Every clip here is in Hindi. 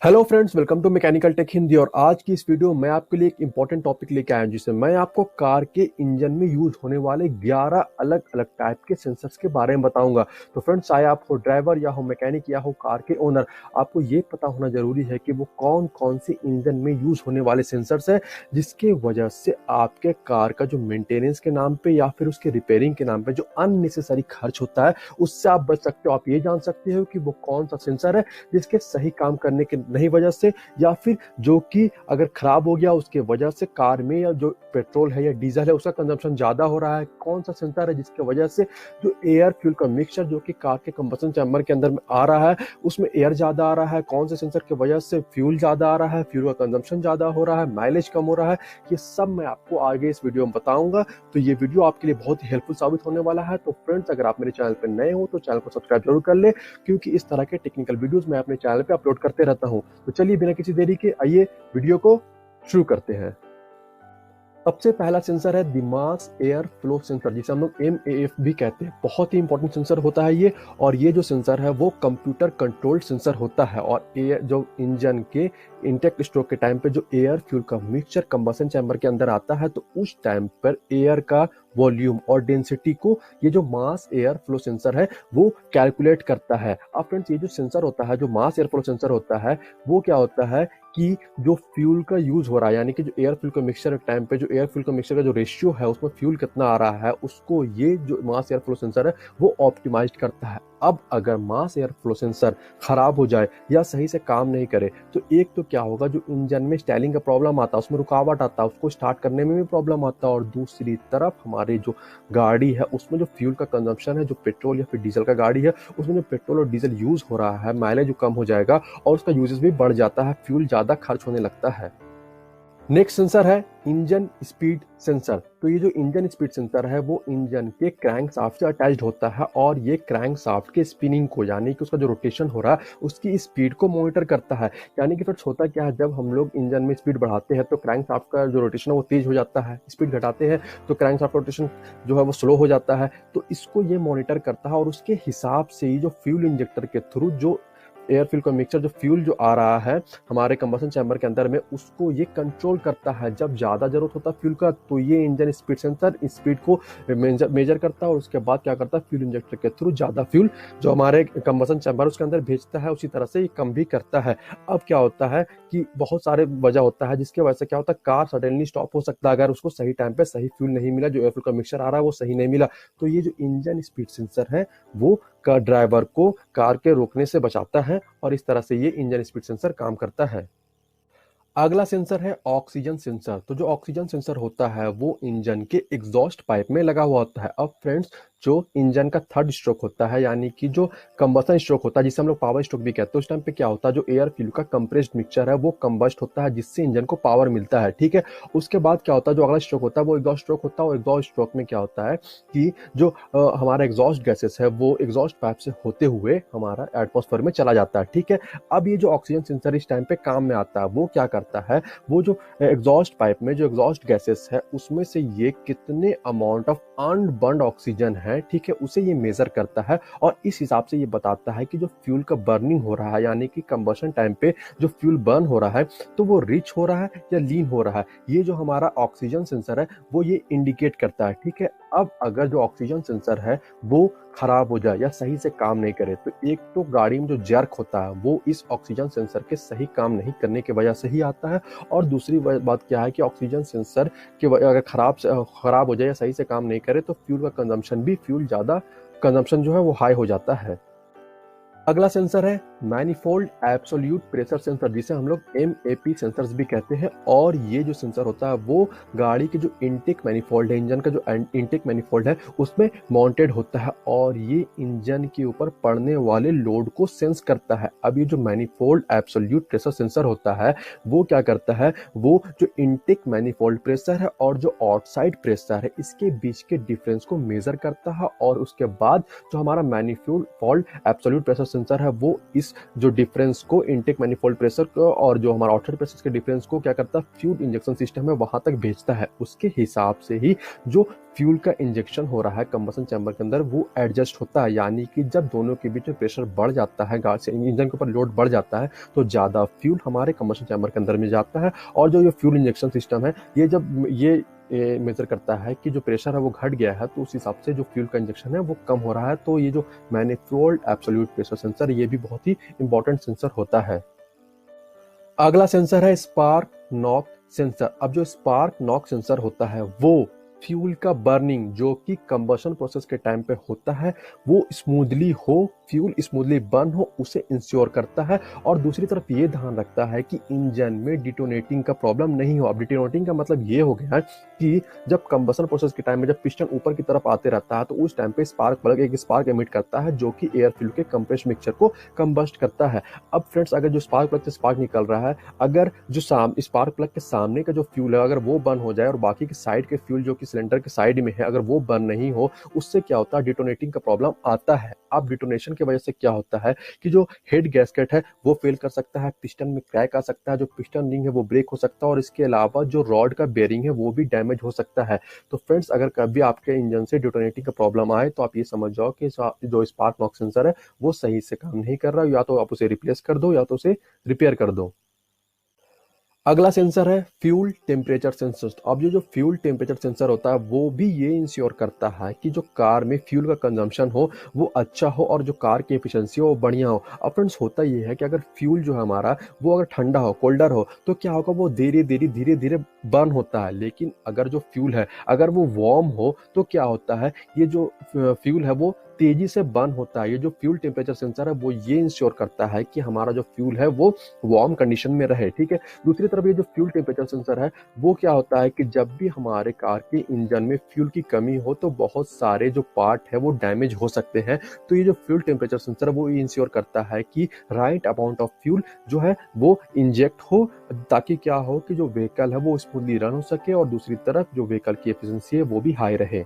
Hello friends, welcome to mechanical tech Hindi. और आज की इस वीडियो में आपके लिए एक इंपॉर्टेंट टॉपिक लेके आया हूं, जिसमें मैं आपको कार के इंजन में यूज होने वाले 11 अलग अलग टाइप के सेंसर्स के बारे में बताऊंगा। तो फ्रेंड्स, चाहे आप हो ड्राइवर या हो मैकेनिक या हो कार के ओनर, आपको ये पता होना जरूरी है कि वो कौन कौन से इंजन में यूज होने वाले सेंसर्स है, जिसके वजह से आपके कार का जो मेंटेनेंस के नाम पे या फिर उसके रिपेयरिंग के नाम पे जो अननेसेसरी खर्च होता है, उससे आप बच सकते हो। आप ये जान सकते हो कि वो कौन सा सेंसर है जिसके सही काम करने के नहीं वजह से, या फिर जो कि अगर खराब हो गया उसके वजह से कार में या जो पेट्रोल है या डीजल है उसका कंजम्पशन ज्यादा हो रहा है। कौन सा सेंसर है जिसके वजह से जो एयर फ्यूल का मिक्सचर जो कि कार के कंबसन चैम्बर के अंदर में आ रहा है उसमें एयर ज्यादा आ रहा है। कौन से सेंसर की वजह से फ्यूल ज्यादा आ रहा है, फ्यूल का कंजम्पशन ज्यादा हो रहा है, माइलेज कम हो रहा है। ये सब मैं आपको आगे इस वीडियो में बताऊंगा। तो ये वीडियो आपके लिए बहुत ही हेल्पफुल साबित होने वाला है। तो फ्रेंड्स, अगर आप मेरे चैनल पर नए हो तो चैनल को सब्सक्राइब जरूर कर ले, क्योंकि इस तरह के टेक्निकल वीडियोस मैं अपने चैनल पे अपलोड करते रहता हूं। तो चलिए बिना किसी देरी के आइए वीडियो को शुरू करते हैं। सबसे पहला सेंसर है मास एयर फ्लो सेंसर, जिसे हम लोग MAF भी कहते हैं। बहुत ही इंपॉर्टेंट सेंसर होता है ये। और ये जो सेंसर है वो कंप्यूटर कंट्रोल्ड सेंसर होता है। और एयर जो इंजन के इनटेक स्ट्रोक के टाइम पे जो एयर फ्यूल का मिक्सचर कंबसन चैम्बर के अंदर आता है, तो उस टाइम पर एयर का वॉल्यूम और डेंसिटी को ये जो मास एयर फ्लो सेंसर है वो कैलकुलेट करता है। अब फ्रेंड्स, ये जो सेंसर होता है, जो मास एयर फ्लो सेंसर होता है, वो क्या होता है कि जो फ्यूल का यूज हो रहा है, यानी कि जो एयर फ्यूल का मिक्सचर के टाइम पे जो एयर फ्यूल का मिक्सचर का जो रेशियो है उसमें फ्यूल कितना आ रहा है, उसको ये जो मास एयर फ्लो सेंसर है वो ऑप्टिमाइज करता है। अब अगर मास एयर फ्लो सेंसर खराब हो जाए या सही से काम नहीं करे, तो एक तो क्या होगा, जो इंजन में स्टाइलिंग का प्रॉब्लम आता है, उसमें रुकावट आता है, उसको स्टार्ट करने में भी प्रॉब्लम आता है। और दूसरी तरफ हमारी जो गाड़ी है उसमें जो फ्यूल का कंजम्पशन है, जो पेट्रोल या फिर डीजल का गाड़ी है उसमें जो पेट्रोल और डीजल यूज हो रहा है, माइलेज कम हो जाएगा और उसका यूजेस भी बढ़ जाता है, फ्यूल ज्यादा खर्च होने लगता है। नेक्स्ट सेंसर है इंजन स्पीड सेंसर। तो ये जो इंजन स्पीड सेंसर है वो इंजन के क्रैंक शाफ्ट से अटैच्ड होता है, और ये क्रैंक शाफ्ट के स्पिनिंग को, यानी कि उसका जो रोटेशन हो रहा है उसकी स्पीड को मॉनिटर करता है। यानी कि फिर होता क्या है, जब हम लोग इंजन में स्पीड बढ़ाते हैं तो क्रैंक शाफ्ट का जो रोटेशन है वो तेज हो जाता है, स्पीड घटाते हैं तो क्रैंक शाफ्ट रोटेशन जो है वो स्लो हो जाता है। तो इसको ये मॉनिटर करता है, और उसके हिसाब से ही जो फ्यूल इंजेक्टर के थ्रू जो एयर फ्यूल का मिक्सचर, जो फ्यूल जो आ रहा है हमारे कंबसन चैम्बर के अंदर में, उसको ये कंट्रोल करता है। जब ज्यादा जरूरत होता है फ्यूल का, तो ये इंजन स्पीड सेंसर स्पीड को मेजर करता है, और उसके बाद क्या करता है, फ्यूल इंजेक्टर के थ्रू ज्यादा फ्यूल जो हमारे कंबसन चैम्बर उसके अंदर भेजता है, उसी तरह से ये कम भी करता है। अब क्या होता है कि बहुत सारे वजह होता है जिसके वजह से क्या होता है, कार सडनली स्टॉप हो सकता है अगर उसको सही टाइम पे सही फ्यूल नहीं मिला, जो एयर फ्यूल का मिक्सचर आ रहा है वो सही नहीं मिला। तो ये जो इंजन स्पीड सेंसर है वो का ड्राइवर को कार के रोकने से बचाता है, और इस तरह से ये इंजन स्पीड सेंसर काम करता है। अगला सेंसर है ऑक्सीजन सेंसर। तो जो ऑक्सीजन सेंसर होता है वो इंजन के एग्जॉस्ट पाइप में लगा हुआ होता है। अब फ्रेंड्स, जो इंजन का थर्ड स्ट्रोक होता है, यानी कि जो कंबसन स्ट्रोक होता है, जिसे हम लोग पावर स्ट्रोक भी कहते हैं, उस टाइम पे क्या होता है, जो एयर फ्यूल का कंप्रेस्ड मिक्सचर है वो कंबस्ट होता है, जिससे इंजन को पावर मिलता है। ठीक है। उसके बाद क्या होता है, जो अगला स्ट्रोक होता है वो एग्जॉस्ट स्ट्रोक होता है। और एग्जॉस्ट स्ट्रोक में क्या होता है कि जो हमारा एग्जॉस्ट गैसेस है वो एग्जॉस्ट पाइप से होते हुए हमारा एटमॉस्फेयर में चला जाता है। ठीक है। अब ये जो ऑक्सीजन सेंसर इस टाइम पे काम में आता है, वो क्या करता है, वो जो एग्जॉस्ट पाइप में जो एग्जॉस्ट गैसेस है उसमें से ये कितने अमाउंट ऑफ अनबर्न्ड ऑक्सीजन है, ठीक है, उसे ये मेजर करता है। और इस हिसाब से ये बताता है कि जो फ्यूल का बर्निंग हो रहा है, यानी कि कंबशन टाइम पे जो फ्यूल बर्न हो रहा है, तो वो रिच हो रहा है या लीन हो रहा है। ये जो हमारा ऑक्सीजन सेंसर है वो ये इंडिकेट करता है। ठीक है। अब अगर जो ऑक्सीजन सेंसर है वो खराब हो जाए या सही से काम नहीं करे, तो एक तो गाड़ी में जो जर्क होता है वो इस ऑक्सीजन सेंसर के सही काम नहीं करने की वजह से ही आता है। और दूसरी बात क्या है कि ऑक्सीजन सेंसर के अगर खराब हो जाए या सही से काम नहीं करे, तो फ्यूल का कंजम्पशन भी, फ्यूल ज्यादा कंजम्पशन जो है वो हाई हो जाता है। अगला सेंसर है मैनिफोल्ड एब्सोल्यूट प्रेशर सेंसर, जिसे हम लोग MAP सेंसर्स भी कहते हैं। और ये जो सेंसर होता है वो गाड़ी के जो इनटेक मैनिफोल्ड है, इंजन का जो इनटेक मैनिफोल्ड है उसमें माउंटेड होता है, और ये इंजन के ऊपर पड़ने वाले लोड को सेंस करता है। अब ये जो मैनिफोल्ड एब्सोल्यूट प्रेशर सेंसर होता है वो क्या करता है, वो जो इनटेक मैनिफोल्ड प्रेशर है और जो आउटसाइड प्रेशर है इसके बीच के डिफरेंस को मेजर करता है, और उसके बाद जो हमारा मैनिफोल्ड एब्सोल्यूट प्रेशर सेंसर है वो इस जो डिफरेंस को इनटेक मैनिफोल्ड प्रेशर को और जो हमारा आउटसाइड प्रेशर के डिफरेंस को क्या करता है, फ्यूल इंजेक्शन सिस्टम है वहां तक भेजता है। उसके हिसाब से ही जो फ्यूल का इंजेक्शन हो रहा है कंबशन चैम्बर के अंदर वो एडजस्ट होता है, यानी कि जब दोनों के बीच में प्रेशर बढ़ जाता है, गाड़ी से इंजन के ऊपर लोड बढ़ जाता है, तो ज्यादा फ्यूल हमारे कंबशन चैम्बर के अंदर में जाता है। और जो ये फ्यूल इंजेक्शन सिस्टम है ये जब ये मेजर करता है कि जो प्रेशर है वो घट गया है, तो उस हिसाब से जो फ्यूल का इंजेक्शन है वो कम हो रहा है। तो ये जो मैनिफोल्ड एब्सोल्यूट प्रेशर सेंसर ये भी बहुत ही इंपॉर्टेंट सेंसर होता है। अगला सेंसर है स्पार्क नॉक सेंसर। अब जो स्पार्क नॉक सेंसर होता है वो फ्यूल का बर्निंग जो कि कंबशन प्रोसेस के टाइम पे होता है वो स्मूथली हो, फ्यूल स्मूथली बर्न हो, उसे इंश्योर करता है। और दूसरी तरफ ये ध्यान रखता है कि इंजन में डिटोनेटिंग का प्रॉब्लम नहीं हो। अब डिटोनेटिंग का मतलब ये हो गया है कि जब कंबशन प्रोसेस के टाइम में जब पिस्टन ऊपर की तरफ आते रहता है तो उस टाइम पे स्पार्क प्लग एक स्पार्क एमिट करता है जो कि एयर फ्यूल के कंप्रेस मिक्सचर को कंबस्ट करता है। अब फ्रेंड्स अगर जो स्पार्क प्लग से स्पार्क निकल रहा है, अगर जो स्पार्क प्लग के सामने का जो फ्यूल है अगर वो बर्न हो जाए और बाकी के साइड के फ्यूल जो कि सिलेंडर के साइड में है अगर वो बर्न नहीं हो, उससे क्या होता है, डिटोनेटिंग का प्रॉब्लम आता है। अब डिटोनेशन की वजह से क्या होता है कि जो हेड गैस्केट है वो फेल कर सकता है, पिस्टन में क्रैक आ सकता है, जो पिस्टन रिंग है वो ब्रेक हो सकता है और इसके अलावा जो रॉड का बेयरिंग है वो भी डैमेज हो सकता है। तो फ्रेंड्स अगर कभी आपके इंजन से डिटोनेटिंग का प्रॉब्लम आए तो आप ये समझ जाओ कि जो स्पार्क नॉक सेंसर है वो सही से काम नहीं कर रहा, या तो आप उसे रिप्लेस कर दो या तो उसे रिपेयर कर दो। अगला सेंसर है फ्यूल टेम्परेचर सेंसर। अब ये जो फ्यूल टेम्परेचर सेंसर होता है वो भी ये इंश्योर करता है कि जो कार में फ्यूल का कंजम्पशन हो वो अच्छा हो और जो कार की एफिशिएंसी हो वो बढ़िया हो। अब फ्रेंड्स होता ये है कि अगर फ्यूल जो है हमारा वो अगर ठंडा हो, कोल्डर हो, तो क्या होगा, वो धीरे धीरे बर्न होता है। लेकिन अगर जो फ्यूल है अगर वो वार्म हो तो क्या होता है, ये जो फ्यूल है वो तेजी से बर्न होता है। ये जो फ्यूल टेम्परेचर सेंसर है वो ये इंश्योर करता है कि हमारा जो फ्यूल है वो वार्म कंडीशन में रहे, ठीक है। दूसरी तरफ ये जो फ्यूल टेम्परेचर सेंसर है वो क्या होता है कि जब भी हमारे कार के इंजन में फ्यूल की कमी हो तो बहुत सारे जो पार्ट है वो डैमेज हो सकते हैं। तो ये जो फ्यूल टेम्परेचर सेंसर है वो इंश्योर करता है कि राइट अमाउंट ऑफ फ्यूल जो है वो इंजेक्ट हो, ताकि क्या हो कि जो व्हीकल है वो स्मूथली रन हो सके और दूसरी तरफ जो व्हीकल की एफिशिएंसी है वो भी हाई रहे।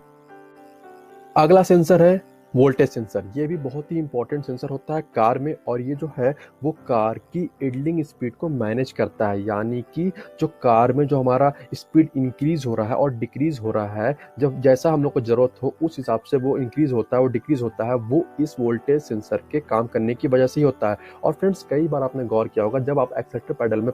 अगला सेंसर है वोल्टेज सेंसर। ये भी बहुत ही इंपॉर्टेंट सेंसर होता है कार में और ये जो है वो कार की इडलिंग स्पीड को मैनेज करता है, यानी कि जो कार में जो हमारा स्पीड इंक्रीज हो रहा है और डिक्रीज हो रहा है, जब जैसा हम लोग को जरूरत हो उस हिसाब से वो इंक्रीज होता है और डिक्रीज होता है, वो इस वोल्टेज सेंसर के काम करने की वजह से ही होता है। और फ्रेंड्स कई बार आपने गौर किया होगा जब आप एक्सेलेरेटर पैडल में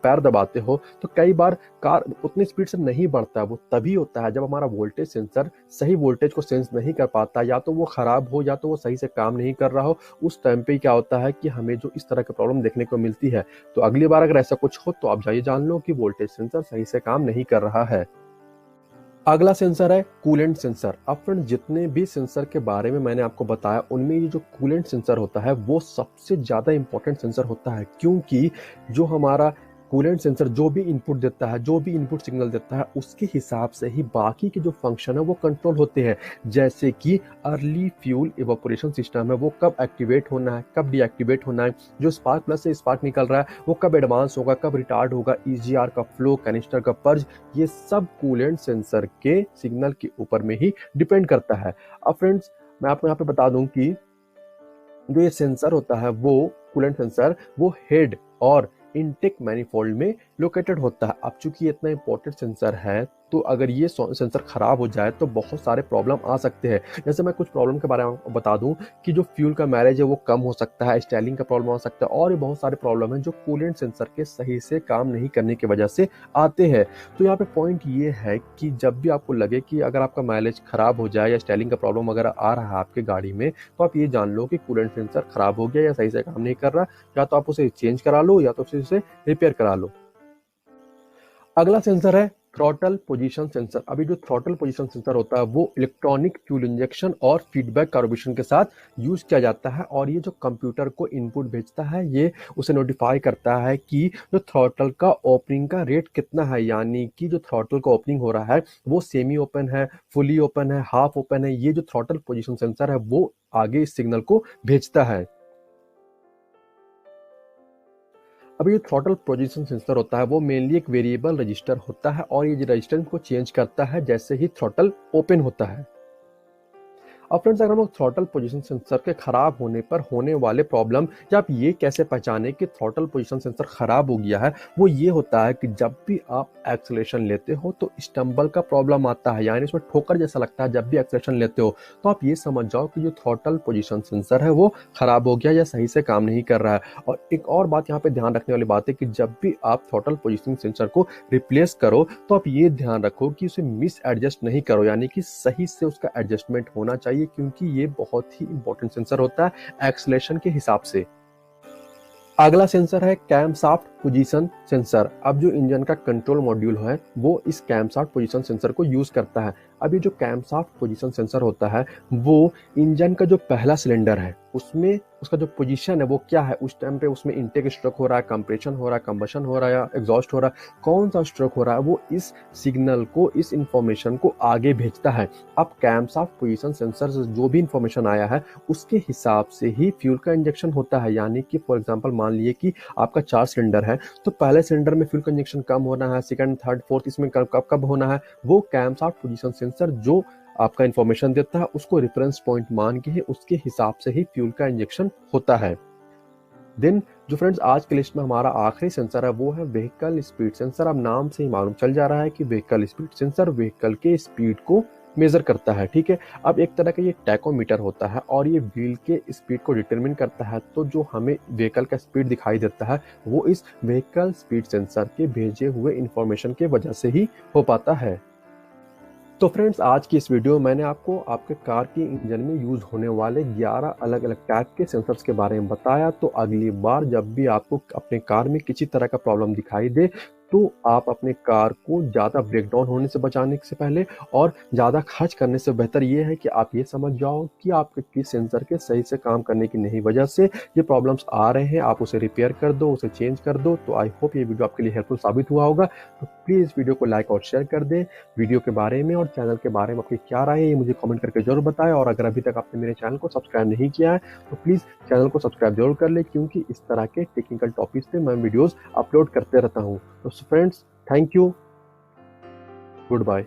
पैर दबाते हो तो कई बार कार उतनी स्पीड से नहीं बढ़ता है। वो तभी होता है जब हमारा वोल्टेज सेंसर सही वोल्टेज को सेंस नहीं कर पाता, या तो वो खराब हो या तो वो सही से काम नहीं कर रहा हो। उस टाइम पे क्या होता है कि हमें जो इस तरह की प्रॉब्लम देखने को मिलती है। तो अगली बार अगर ऐसा कुछ हो तो आप जाइए जान लो कि वोल्टेज सेंसर सही से काम नहीं कर रहा है। अगला सेंसर है कूलेंट सेंसर। अब फ्रेंड जितने भी सेंसर के बारे में मैंने आपको बताया उनमें ये जो कूलेंट सेंसर होता है वो सबसे ज्यादा इंपॉर्टेंट सेंसर होता है, क्योंकि जो हमारा कूलेंट सेंसर जो भी इनपुट देता है, जो भी इनपुट सिग्नल देता है, उसके हिसाब से ही बाकी के जो फंक्शन है वो कंट्रोल होते हैं। जैसे कि अर्ली फ्यूल इवेपोरेशन सिस्टम है वो कब एक्टिवेट होना है, कब डीएक्टिवेट होना है, जो स्पार्क प्लग से स्पार्क निकल रहा है वो कब एडवांस होगा, कब रिटार्ड होगा, ईजीआर का फ्लो, कैनिस्टर का पर्ज, ये सब कूलेंट सेंसर के सिग्नल के ऊपर में ही डिपेंड करता है। अब फ्रेंड्स मैं आपको यहाँ पे बता दूं कि जो ये सेंसर होता है वो कूलेंट सेंसर वो हेड और इनटेक मैनिफोल्ड में लोकेटेड होता है। अब चूंकि इतना इंपॉर्टेंट सेंसर है तो अगर ये सेंसर खराब हो जाए तो बहुत सारे प्रॉब्लम आ सकते हैं। जैसे मैं कुछ प्रॉब्लम के बारे में बता दूं कि जो फ्यूल का मैलेज है वो कम हो सकता है, स्टाइलिंग का प्रॉब्लम आ सकता है और भी बहुत सारे प्रॉब्लम है जो कूलेंट सेंसर के सही से काम नहीं करने की वजह से आते हैं। तो यहाँ पे पॉइंट ये है कि जब भी आपको लगे कि अगर आपका माइलेज खराब हो जाए या स्टाइलिंग का प्रॉब्लम अगर आ रहा है आपके गाड़ी में, तो आप ये जान लो कि कूलेंट सेंसर खराब हो गया या सही से काम नहीं कर रहा, या तो आप उसे चेंज करा लो या तो उसे रिपेयर करा लो। अगला सेंसर है थ्रॉटल पोजीशन सेंसर। अभी जो थ्रॉटल पोजीशन सेंसर होता है वो इलेक्ट्रॉनिक फ्यूल इंजेक्शन और फीडबैक कार्बोरेशन के साथ यूज किया जाता है और ये जो कंप्यूटर को इनपुट भेजता है ये उसे नोटिफाई करता है कि जो थ्रॉटल का ओपनिंग का रेट कितना है, यानी कि जो थ्रॉटल का ओपनिंग हो रहा है वो सेमी ओपन है, फुली ओपन है, हाफ ओपन है। ये जो थ्रॉटल पोजीशन सेंसर है वो आगे इस सिग्नल को भेजता है। अब ये थ्रॉटल पोजीशन सेंसर होता है वो मेनली एक वेरिएबल रजिस्टर होता है और ये रजिस्टेंस को चेंज करता है जैसे ही थ्रॉटल ओपन होता है। अब फ्रेंड्स अगर हम लोग थ्रॉटल पोजीशन सेंसर के खराब होने पर होने वाले प्रॉब्लम, या आप ये कैसे पहचाने कि थ्रॉटल पोजीशन सेंसर खराब हो गया है, वो ये होता है कि जब भी आप एक्सेलरेशन लेते हो तो स्टम्बल का प्रॉब्लम आता है, यानी उसमें ठोकर जैसा लगता है जब भी एक्सेलरेशन लेते हो। तो आप ये समझ जाओ कि जो थ्रॉटल पोजीशन सेंसर है वो खराब हो गया या सही से काम नहीं कर रहा है। और एक और बात यहाँ पे ध्यान रखने वाली बात है कि जब भी आप थ्रॉटल पोजीशन सेंसर को रिप्लेस करो तो आप ये ध्यान रखो कि उसे मिस एडजस्ट नहीं करो, यानी कि सही से उसका एडजस्टमेंट होना चाहिए, क्योंकि ये बहुत ही इंपॉर्टेंट सेंसर होता है एक्सेलरेशन के हिसाब से। अगला सेंसर है कैमशाफ्ट पोजीशन सेंसर। अब जो इंजन का कंट्रोल मॉड्यूल है वो इस कैमशाफ्ट पोजीशन सेंसर को यूज करता है। अब ये जो कैमशाफ्ट पोजीशन सेंसर होता है वो इंजन का जो पहला सिलेंडर है उसमें उसका जो पोजीशन है वो क्या है, उस टाइम पे उसमें इनटेक स्ट्रोक हो रहा है, कंप्रेशन हो रहा है, कंबशन हो रहा है या एग्जॉस्ट हो रहा है, कौन सा स्ट्रोक हो रहा है, वो इस सिग्नल को, इस इंफॉर्मेशन को आगे भेजता है। अब कैमशाफ्ट पोजीशन सेंसर से जो भी इंफॉर्मेशन आया है उसके हिसाब से ही फ्यूल का इंजेक्शन होता है। यानी कि फॉर एग्जांपल मान लिए कि आपका 4 सिलेंडर है तो पहले सिलेंडर में फ्यूल का इंजेक्शन कम होना है, सेकंड थर्ड फोर्थ इसमें कब कब होना है, वो कैमशाफ्ट पोजीशन सेंसर जो आपका इंफॉर्मेशन देता है उसको रेफरेंस पॉइंट मान के ही उसके हिसाब से ही फ्यूल का इंजेक्शन होता है। देन जो फ्रेंड्स आज की लिस्ट में हमारा आखिरी सेंसर है वो है व्हीकल स्पीड सेंसर। अब नाम से ही मालूम चल जा रहा है कि व्हीकल स्पीड सेंसर व्हीकल के स्पीड को मेजर करता है, ठीक है। अब एक तरह का ये टैकोमीटर होता है और ये व्हील के स्पीड को डिटरमिन करता है। तो जो हमें व्हीकल का स्पीड दिखाई देता है वो इस व्हीकल स्पीड सेंसर के भेजे हुए इंफॉर्मेशन के वजह से ही हो पाता है। तो फ्रेंड्स आज की इस वीडियो में मैंने आपको आपके कार की इंजन में यूज होने वाले 11 अलग अलग टाइप के सेंसर्स के बारे में बताया। तो अगली बार जब भी आपको अपने कार में किसी तरह का प्रॉब्लम दिखाई दे तो आप अपने कार को ज़्यादा ब्रेकडाउन होने से बचाने से पहले और ज़्यादा खर्च करने से बेहतर ये है कि आप ये समझ जाओ कि आपके किस सेंसर के सही से काम करने की नहीं वजह से ये प्रॉब्लम्स आ रहे हैं, आप उसे रिपेयर कर दो, उसे चेंज कर दो। तो आई होप ये वीडियो आपके लिए हेल्पफुल साबित हुआ होगा। तो प्लीज़ वीडियो को लाइक और शेयर कर दें। वीडियो के बारे में और चैनल के बारे में आपकी क्या राय है ये मुझे कमेंट करके जरूर बताएं। और अगर अभी तक आपने मेरे चैनल को सब्सक्राइब नहीं किया है तो प्लीज़ चैनल को सब्सक्राइब जरूर कर ले, क्योंकि इस तरह के टेक्निकल टॉपिक्स पे मैं वीडियोस अपलोड करते रहता हूँ। तो friends thank you, good bye.